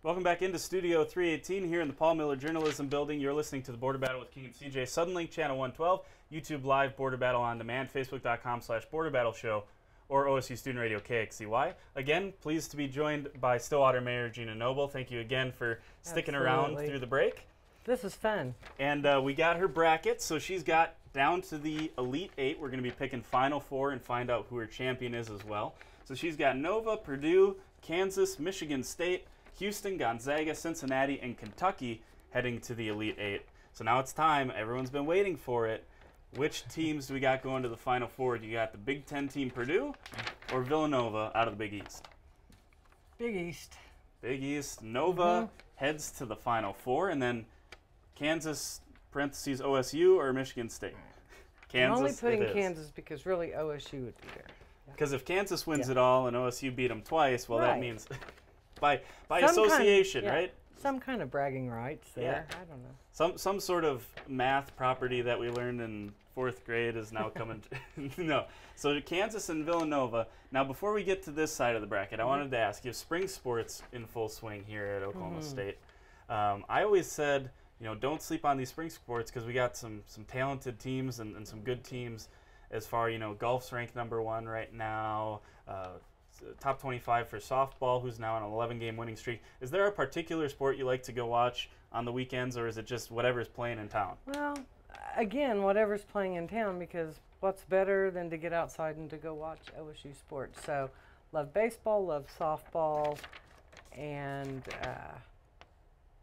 Welcome back into Studio 318 here in the Paul Miller Journalism Building. You're listening to the Border Battle with King and CJ. Suddenlink Channel 112, YouTube Live, Border Battle on Demand, Facebook.com/Border Battle Show, or OSU Student Radio KXCY. Again, pleased to be joined by Stillwater Mayor Gina Noble. Thank you again for sticking around through the break. This is fun. And we got her bracket, so she's got down to the Elite 8. We're going to be picking Final Four and find out who her champion is as well. So she's got Nova, Purdue, Kansas, Michigan State, Houston, Gonzaga, Cincinnati, and Kentucky heading to the Elite 8. So now it's time. Everyone's been waiting for it. Which teams do we got going to the Final Four? Do you got the Big Ten team Purdue or Villanova out of the Big East? Big East. Big East. Nova heads to the Final Four, and then Kansas, parentheses, OSU, or Michigan State? Kansas. I'm only putting Kansas because really OSU would be there. Because if Kansas wins it all and OSU beat them twice, well, that means by association, right? Some kind of bragging rights there. I don't know. Some sort of math property that we learned in 4th grade is now coming. No. So Kansas and Villanova. Now, before we get to this side of the bracket, I wanted to ask you, spring sports in full swing here at Oklahoma State. I always said, you know, don't sleep on these spring sports because we got some talented teams and some good teams. As far, you know, golf's ranked #1 right now. Top 25 for softball, who's now on an 11-game winning streak. Is there a particular sport you like to go watch on the weekends, or is it just whatever's playing in town? Well, again, whatever's playing in town, because what's better than to get outside and to go watch OSU sports? So, love baseball, love softball, and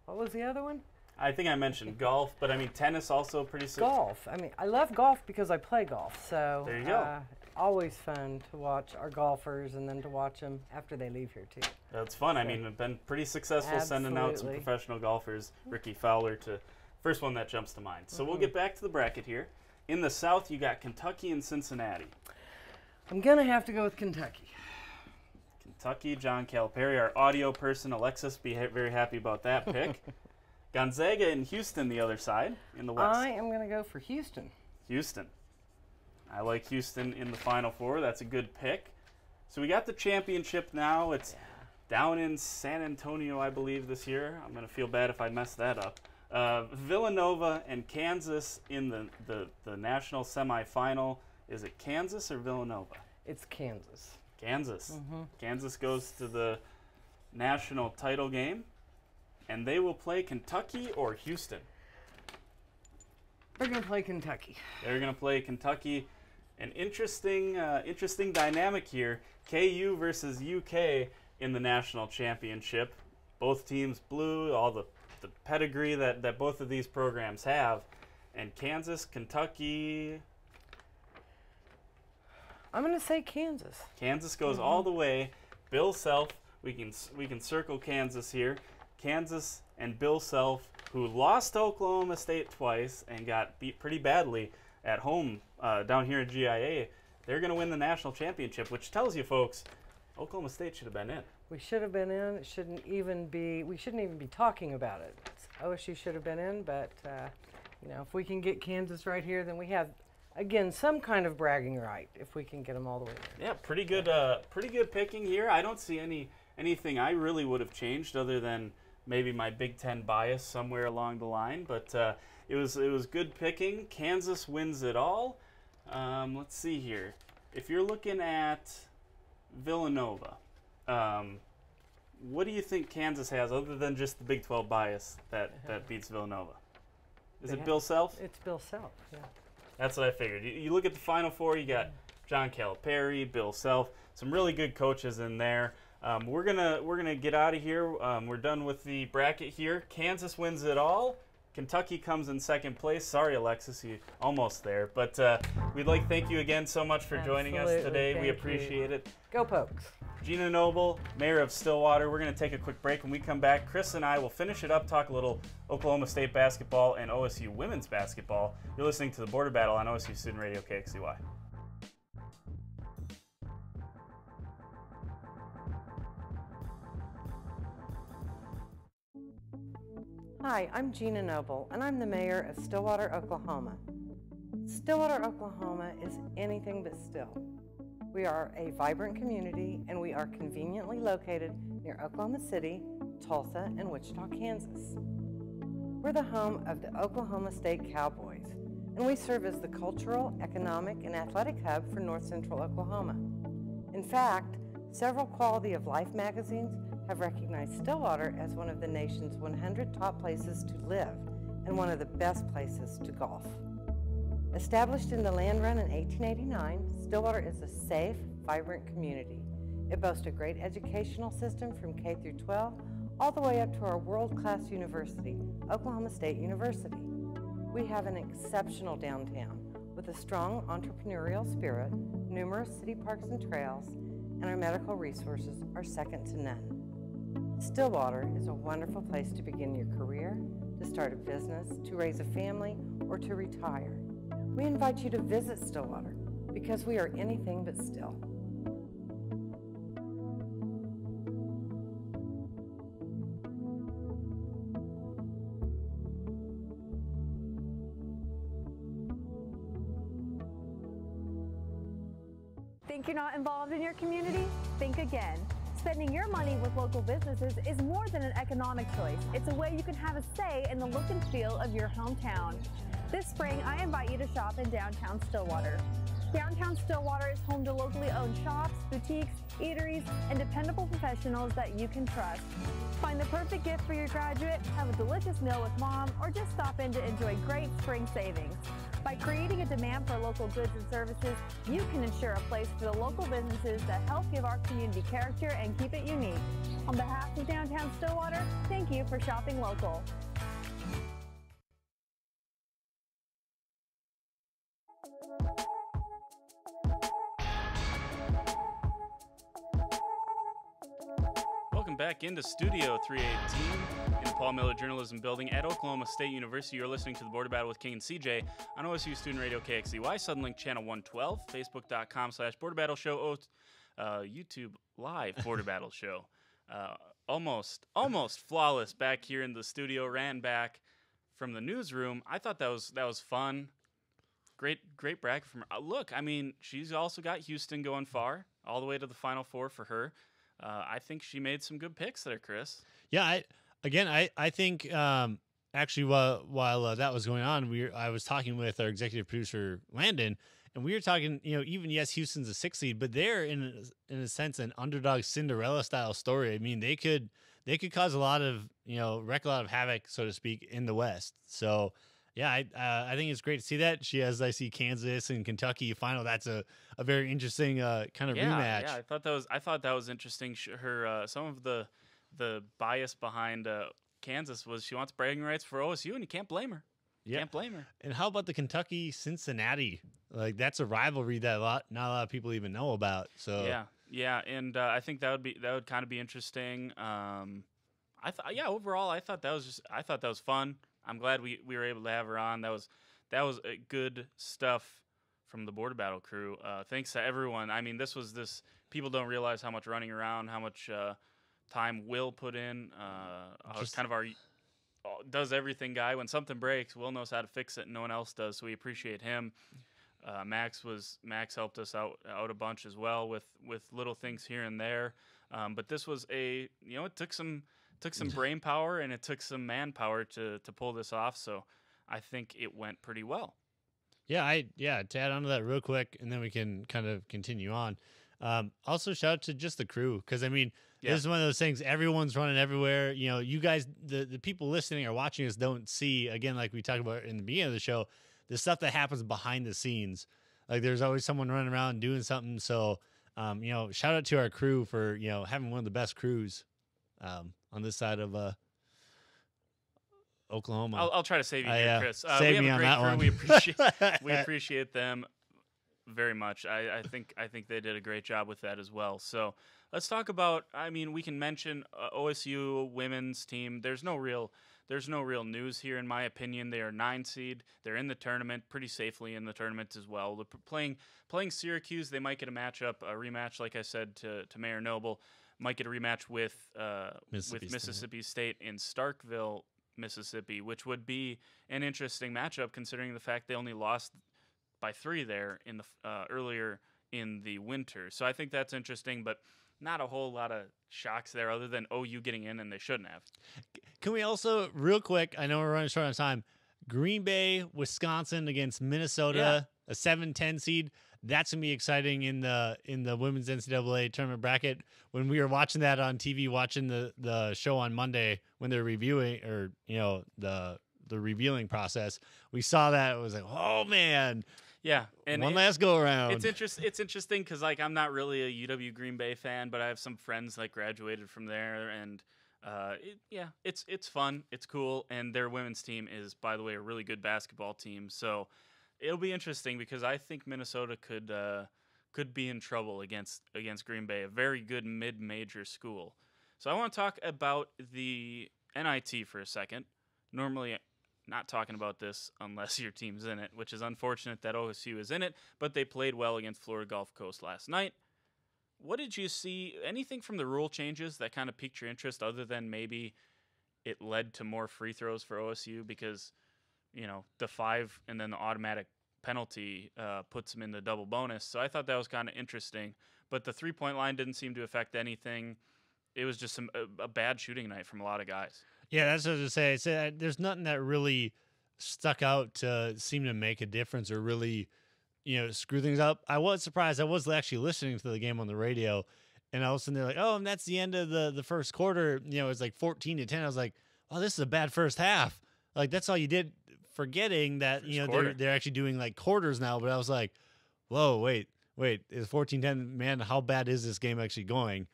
what was the other one? I think I mentioned golf, but I mean tennis also pretty. Golf. I mean, I love golf because I play golf. So there you go. Always fun to watch our golfers and then to watch them after they leave here too. That's fun. So, I mean, we've been pretty successful sending out some professional golfers. Ricky Fowler to first one that jumps to mind. So we'll get back to the bracket here. In the South, you got Kentucky and Cincinnati. I'm gonna have to go with Kentucky. Kentucky, John Calipari, our audio person. Alexis, be very happy about that pick. Gonzaga and Houston, the other side in the West. I am gonna go for Houston. Houston. I like Houston in the Final Four. That's a good pick. So we got the championship now. It's down in San Antonio, I believe, this year. I'm going to feel bad if I mess that up. Villanova and Kansas in the national semifinal. Is it Kansas or Villanova? It's Kansas. Kansas. Kansas goes to the national title game, and they will play Kentucky or Houston. They're going to play Kentucky. They're going to play Kentucky. An interesting dynamic here. KU versus UK in the national championship. Both teams blue, all the pedigree that both of these programs have. And Kansas, Kentucky. I'm going to say Kansas. Kansas goes all the way. Bill Self, we can circle Kansas here. Kansas and Bill Self, who lost to Oklahoma State twice and got beat pretty badly at home down here at GIA, they're going to win the national championship, which tells you, folks, Oklahoma State should have been in. We should have been in. It shouldn't even be. We shouldn't even be talking about it. OSU should have been in, but you know, if we can get Kansas right here, then we have, again, some kind of bragging right if we can get them all the way there. Yeah, pretty good picking here. I don't see anything I really would have changed other than maybe my Big Ten bias somewhere along the line, but it was good picking. Kansas wins it all. Let's see here. If you're looking at Villanova, what do you think Kansas has other than just the Big 12 bias that beats Villanova? Is it Bill Self? It's Bill Self, yeah. That's what I figured. You look at the Final Four, you got John Calipari, Bill Self, some really good coaches in there. We're gonna get out of here. We're done with the bracket here. Kansas wins it all. Kentucky comes in second place. Sorry, Alexis, you almost there. But we'd like to thank you again so much for joining us today. We appreciate it. Go Pokes. Gina Noble, Mayor of Stillwater. We're going to take a quick break. When we come back, Chris and I will finish it up, talk a little Oklahoma State basketball and OSU women's basketball. You're listening to the Border Battle on OSU Student Radio KXCY. Hi, I'm Gina Noble, and I'm the mayor of Stillwater, Oklahoma. Stillwater, Oklahoma is anything but still. We are a vibrant community, and we are conveniently located near Oklahoma City, Tulsa, and Wichita, Kansas. We're the home of the Oklahoma State Cowboys, and we serve as the cultural, economic, and athletic hub for North Central Oklahoma. In fact, several Quality of Life magazines have recognized Stillwater as one of the nation's 100 top places to live and one of the best places to golf. Established in the land run in 1889, Stillwater is a safe, vibrant community. It boasts a great educational system from K through 12, all the way up to our world-class university, Oklahoma State University. We have an exceptional downtown with a strong entrepreneurial spirit, numerous city parks and trails, and our medical resources are second to none. Stillwater is a wonderful place to begin your career, to start a business, to raise a family, or to retire. We invite you to visit Stillwater because we are anything but still. Think you're not involved in your community? Think again. Spending your money with local businesses is more than an economic choice. It's a way you can have a say in the look and feel of your hometown. This spring, I invite you to shop in downtown Stillwater. Downtown Stillwater is home to locally owned shops, boutiques, eateries, and dependable professionals that you can trust. Find the perfect gift for your graduate, have a delicious meal with mom, or just stop in to enjoy great spring savings. By creating a demand for local goods and services, you can ensure a place for the local businesses that help give our community character and keep it unique. On behalf of downtown Stillwater, thank you for shopping local. welcome back into Studio 318 in the Paul Miller Journalism Building at Oklahoma State University. You're listening to the Border Battle with King and CJ on OSU Student Radio KXCY, Suddenlink Channel 112, Facebook.com/Border Battle Show, YouTube Live Border Battle Show. Almost flawless back here in the studio. Ran back from the newsroom. I thought that was fun. Great bracket from her. Look, I mean, she's also got Houston going far, all the way to the Final Four for her. I think she made some good picks there, Chris. Yeah, I think actually while that was going on, I was talking with our executive producer Landon, and we were talking. Even yes, Houston's a 6 seed, but they're in a sense an underdog Cinderella style story. I mean, they could cause a lot of wreak a lot of havoc, so to speak, in the West. So. Yeah, I think it's great to see that. I see Kansas and Kentucky final. That's a very interesting kind of rematch. Yeah, I thought that was interesting. Her some of the bias behind Kansas was she wants bragging rights for OSU, and you can't blame her. Yeah. Can't blame her. And how about the Kentucky-Cincinnati? Like that's a rivalry that not a lot of people even know about. So yeah, and I think that would kind of be interesting. Overall, I thought that was fun. I'm glad we were able to have her on. That was good stuff from the Border Battle crew. Thanks to everyone. I mean, people don't realize how much running around, how much time Will put in. Kind of our does everything guy. When something breaks, Will knows how to fix it, and no one else does. So we appreciate him. Max helped us out a bunch as well with little things here and there. But this was it took some brain power and it took some manpower to pull this off. So I think it went pretty well. Yeah, to add on to that real quick, and then we can kind of continue on. Also, shout out to just the crew, because I mean, this is one of those things. Everyone's running everywhere. You guys, the people listening or watching us don't see, again, like we talked about in the beginning of the show, the stuff that happens behind the scenes. Like there's always someone running around doing something. So, shout out to our crew for having one of the best crews on this side of Oklahoma. I'll try to save you here, Chris. Save me on that one. We appreciate them very much. I think they did a great job with that as well. So let's talk about. I mean, we can mention OSU women's team. There's no real news here, in my opinion. They are 9 seed. They're in the tournament pretty safely in the tournament as well. They're playing Syracuse. They might get a rematch, like I said to Mayor Noble. Might get a rematch with Mississippi State in Starkville, Mississippi, which would be an interesting matchup considering the fact they only lost by 3 there in the earlier in the winter. So I think that's interesting, but not a whole lot of shocks there other than OU getting in, and they shouldn't have. Can we also, real quick, I know we're running short on time, Green Bay, Wisconsin against Minnesota, a 7-10 seed. That's going to be exciting in the women's NCAA tournament bracket. When we were watching that on TV, watching the show on Monday when they're reviewing, or the revealing process, we saw that. It was like, oh man, yeah, and one last go around. It's interesting because I'm not really a UW Green Bay fan, but I have some friends graduated from there, and it's fun, it's cool, and their women's team is, by the way, a really good basketball team. So it'll be interesting because I think Minnesota could be in trouble against Green Bay, a very good mid-major school. So I want to talk about the NIT for a second. Normally, not talking about this unless your team's in it, which is unfortunate that OSU is in it, but they played well against Florida Gulf Coast last night. What did you see? Anything from the rule changes that kind of piqued your interest other than maybe it led to more free throws for OSU because, the 5 and then the automatic penalty puts them in the double bonus. So I thought that was kind of interesting. But the 3-point line didn't seem to affect anything. It was just a bad shooting night from a lot of guys. Yeah, that's what I was going to say. There's nothing that really stuck out to seem to make a difference or really, screw things up. I was surprised. I was actually listening to the game on the radio, and all of a sudden they're like, oh, and that's the end of the first quarter. It's like 14-10. I was like, oh, this is a bad first half. Like, that's all you did, forgetting that, they're actually doing like quarters now. But I was like, whoa, wait, it's 14-10. Man, how bad is this game actually going?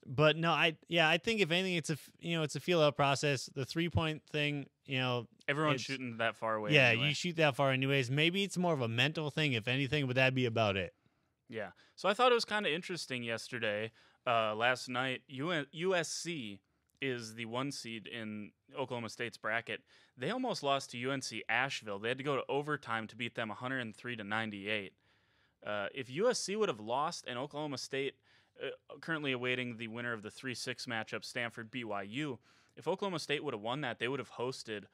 But no, I think if anything, it's a feel out process. The 3-point thing, everyone's shooting that far away. Yeah, anyway. You shoot that far anyways. Maybe it's more of a mental thing, if anything, but that'd be about it. Yeah. So I thought it was kind of interesting yesterday. Last night, USC is the 1 seed in Oklahoma State's bracket. They almost lost to UNC Asheville. They had to go to overtime to beat them 103-98. If USC would have lost and Oklahoma State currently awaiting the winner of the 3-6 matchup, Stanford-BYU, if Oklahoma State would have won that, they would have hosted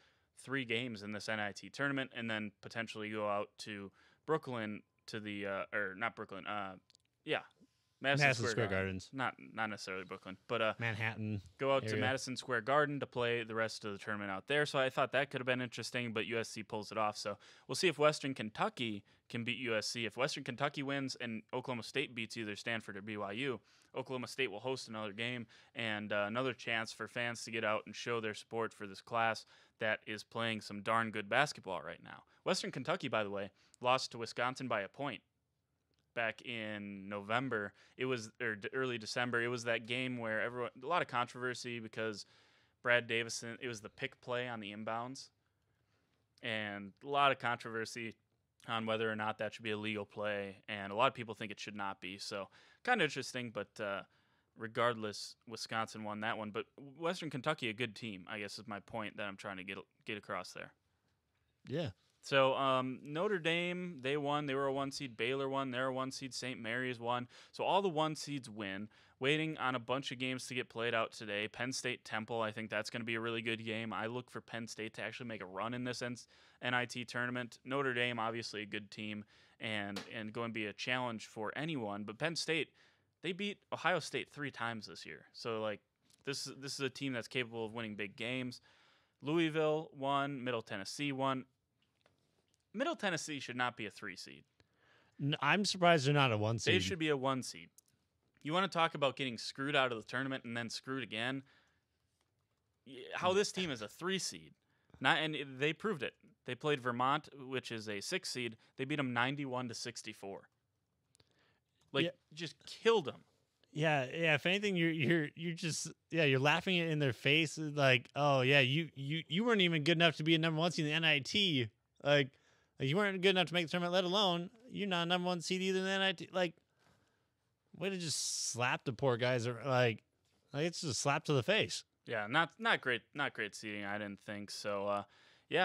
3 games in this NIT tournament and then potentially go out to Brooklyn to the or not Brooklyn, Madison Square Gardens. Not necessarily Brooklyn, but Manhattan. Go out area. to Madison Square Garden to play the rest of the tournament out there. So I thought that could have been interesting, but USC pulls it off. So we'll see if Western Kentucky can beat USC. If Western Kentucky wins and Oklahoma State beats either Stanford or BYU, Oklahoma State will host another game and another chance for fans to get out and show their support for this class that is playing some darn good basketball right now. Western Kentucky, by the way, lost to Wisconsin by a point back in November. It was early December. It was that game where a lot of controversy because Brad Davison, it was the pick play on the inbounds, and a lot of controversy on whether or not that should be a legal play, and a lot of people think it should not be. So kind of interesting, but regardless, Wisconsin won that one. But Western Kentucky, a good team, I guess is my point that I'm trying to get across there. Yeah. So Notre Dame, they won. They were a 1 seed. Baylor won. They're a 1 seed. St. Mary's won. So all the 1 seeds win. Waiting on a bunch of games to get played out today. Penn State Temple, I think that's going to be a really good game. I look for Penn State to actually make a run in this NIT tournament. Notre Dame, obviously a good team and going to be a challenge for anyone. But Penn State, they beat Ohio State 3 times this year. So like this is a team that's capable of winning big games. Louisville won. Middle Tennessee won. Middle Tennessee should not be a 3 seed. I'm surprised they're not a 1 seed. They should be a 1 seed. You want to talk about getting screwed out of the tournament and then screwed again? How this team is a 3 seed. And they proved it. They played Vermont, which is a 6 seed. They beat them 91-64. Just killed them. Yeah. If anything, you're just you're laughing in their face like, oh yeah, you weren't even good enough to be a number 1 seed in the NIT. Like you weren't good enough to make the tournament, let alone you're not a number 1 seed either in the NIT. Like, way to just slap the poor guys. Like it's just a slap to the face. Yeah, not great seeding. I didn't think so.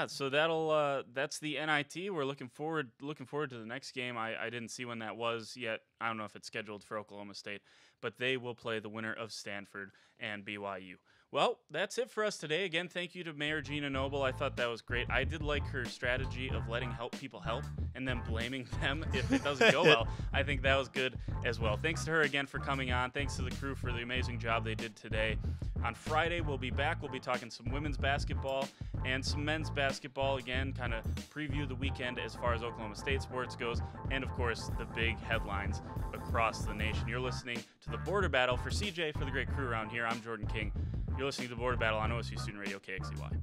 So that's the NIT. We're looking forward to the next game. I didn't see when that was yet. I don't know if it's scheduled for Oklahoma State, but they will play the winner of Stanford and BYU. Well, that's it for us today. Again, thank you to Mayor Gina Noble. I thought that was great. I did like her strategy of letting people help and then blaming them if it doesn't go well. I think that was good as well. Thanks to her again for coming on. Thanks to the crew for the amazing job they did today. On Friday, we'll be back. We'll be talking some women's basketball and some men's basketball. Again, kind of preview the weekend as far as Oklahoma State sports goes. And, of course, the big headlines across the nation. You're listening to The Border Battle. For CJ, for the great crew around here, I'm Jordan King. You're listening to The Border Battle on OSU Student Radio KXCY.